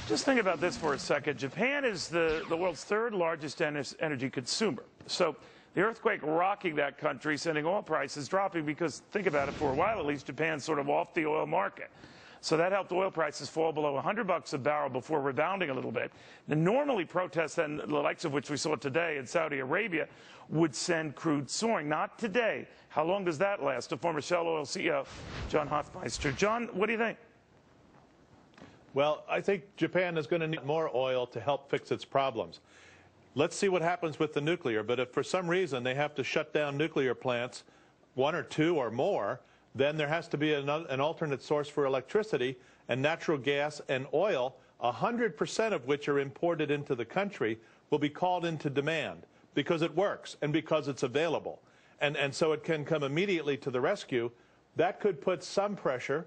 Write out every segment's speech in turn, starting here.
Just think about this for a second. Japan is the world's third largest energy consumer. So the earthquake rocking that country, sending oil prices dropping because, think about it, for a while at least, Japan's sort of off the oil market. So that helped oil prices fall below $100 a barrel before rebounding a little bit. Now, normally protests, and the likes of which we saw today in Saudi Arabia, would send crude soaring. Not today. How long does that last? A former Shell Oil CEO, John Hofmeister. John, what do you think? Well, I think Japan is going to need more oil to help fix its problems. Let's see what happens with the nuclear. But if for some reason they have to shut down nuclear plants, one or two or more, then there has to be an alternate source for electricity, and natural gas and oil, 100% of which are imported into the country, will be called into demand because it works and because it's available. And so it can come immediately to the rescue. That could put some pressure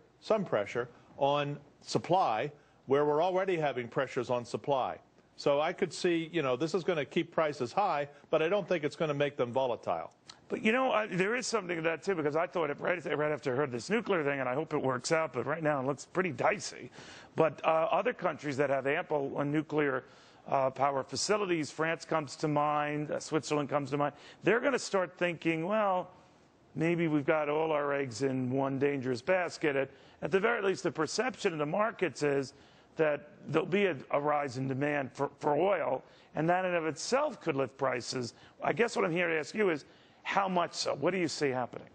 on supply, where we're already having pressures on supply. So I could see, this is going to keep prices high, but I don't think it's going to make them volatile. But, there is something to that, too, because I thought right after I heard this nuclear thing, and I hope it works out, but right now it looks pretty dicey. But other countries that have ample nuclear power facilities, France comes to mind, Switzerland comes to mind, they're going to start thinking, well, maybe we've got all our eggs in one dangerous basket. At the very least, the perception in the markets is that there'll be a rise in demand for oil, and that in of itself could lift prices. I guess what I'm here to ask you is, how much so? What do you see happening?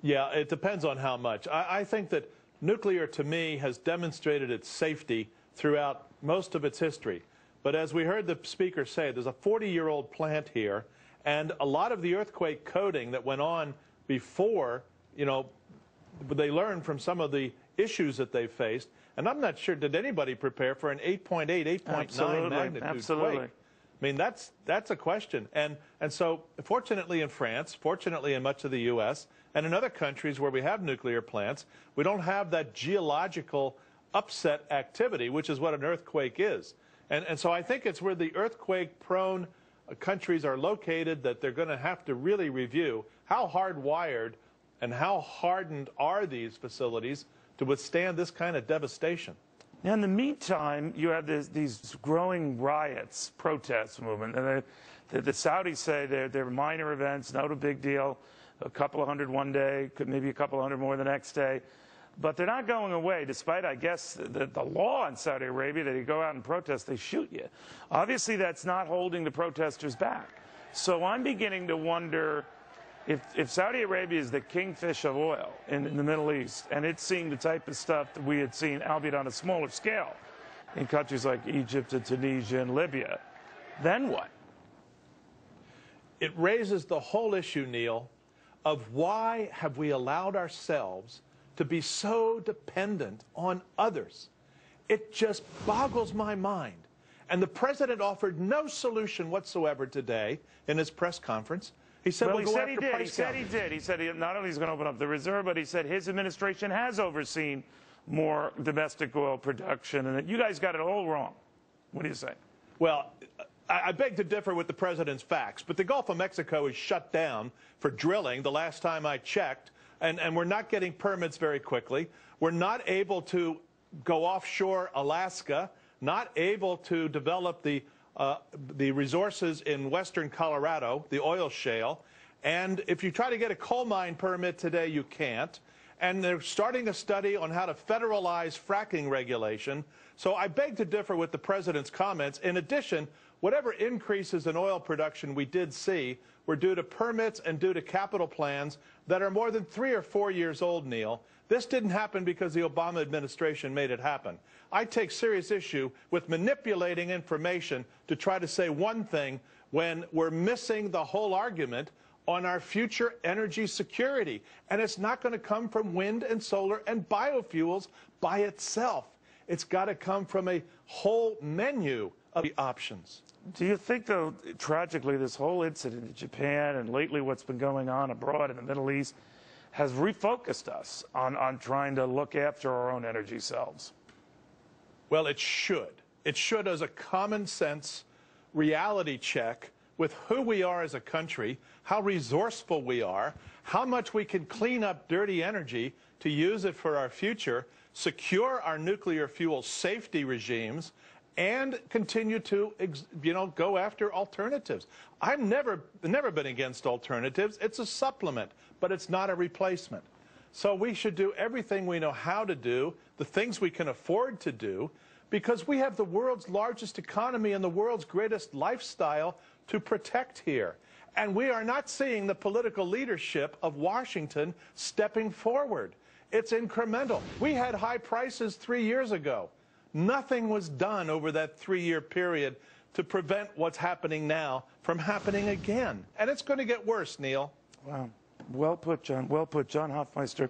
Yeah, it depends on how much. I think that nuclear, to me, has demonstrated its safety throughout most of its history. But as we heard the speaker say, there's a 40-year-old plant here, and a lot of the earthquake coding that went on before, they learned from some of the issues that they faced. And I'm not sure, did anybody prepare for an 8.8, 8.9 magnitude quake? I mean, that's a question. And so, fortunately in France, fortunately in much of the U.S., and in other countries where we have nuclear plants, we don't have that geological upset activity, which is what an earthquake is. And so I think it's where the earthquake-prone countries are located that they're going to have to really review how hardwired and how hardened are these facilities to withstand this kind of devastation. Now, in the meantime, you have these growing riots, protests movement. And the Saudis say they're minor events, not a big deal, a couple of hundred one day, maybe a couple of hundred more the next day. But they're not going away, despite, I guess, the law in Saudi Arabia that you go out and protest, they shoot you. Obviously, that's not holding the protesters back. So I'm beginning to wonder if Saudi Arabia is the kingfish of oil in the Middle East, and it's seeing the type of stuff that we had seen, albeit on a smaller scale, in countries like Egypt and Tunisia and Libya, then what? It raises the whole issue, Neil, of why have we allowed ourselves to be so dependent on others? It just boggles my mind. And the president offered no solution whatsoever today in his press conference. He said, well, he said he did. He said he did. He said he not only is going to open up the reserve, but he said his administration has overseen more domestic oil production, and that you guys got it all wrong. What do you say? Well, I beg to differ with the president's facts, but the Gulf of Mexico is shut down for drilling the last time I checked, and we're not getting permits very quickly. We're not able to go offshore Alaska, not able to develop the resources in western Colorado, the oil shale. And if you try to get a coal mine permit today, you can't. And they're starting a study on how to federalize fracking regulation. So I beg to differ with the president's comments. In addition, whatever increases in oil production we did see were due to permits and due to capital plans that are more than 3 or 4 years old, Neil. This didn't happen because the Obama administration made it happen. I take serious issue with manipulating information to try to say one thing when we're missing the whole argument on our future energy security. And it's not going to come from wind and solar and biofuels by itself. It's got to come from a whole menu of the options. Do you think, though, tragically, this whole incident in Japan and lately what's been going on abroad in the Middle East has refocused us on trying to look after our own energy selves? Well, it should. It should as a common sense reality check with who we are as a country, how resourceful we are, how much we can clean up dirty energy to use it for our future, secure our nuclear fuel safety regimes, and continue to, go after alternatives. I've never been against alternatives. It's a supplement, but it's not a replacement. So we should do everything we know how to do, the things we can afford to do, because we have the world's largest economy and the world's greatest lifestyle to protect here. And we are not seeing the political leadership of Washington stepping forward. It's incremental. We had high prices 3 years ago. Nothing was done over that 3-year period to prevent what's happening now from happening again. And it's going to get worse, Neil. Wow. Well put, John. Well put. John Hofmeister,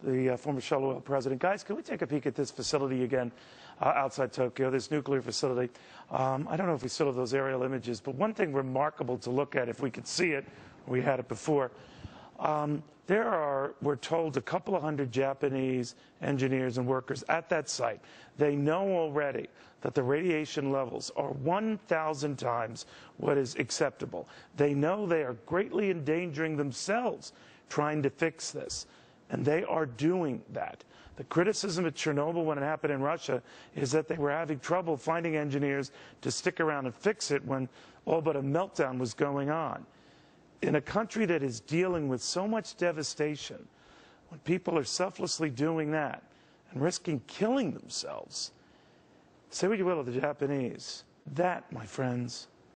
the former Shell Oil president. Guys, can we take a peek at this facility again outside Tokyo, this nuclear facility? I don't know if we still have those aerial images, but one thing remarkable to look at, if we could see it, we had it before, there are, we're told, a couple of hundred Japanese engineers and workers at that site. They know already that the radiation levels are 1,000 times what is acceptable. They know they are greatly endangering themselves trying to fix this, and they are doing that. The criticism at Chernobyl when it happened in Russia is that they were having trouble finding engineers to stick around and fix it when all but a meltdown was going on. In a country that is dealing with so much devastation, when people are selflessly doing that and risking killing themselves, say what you will of the Japanese, that, my friends,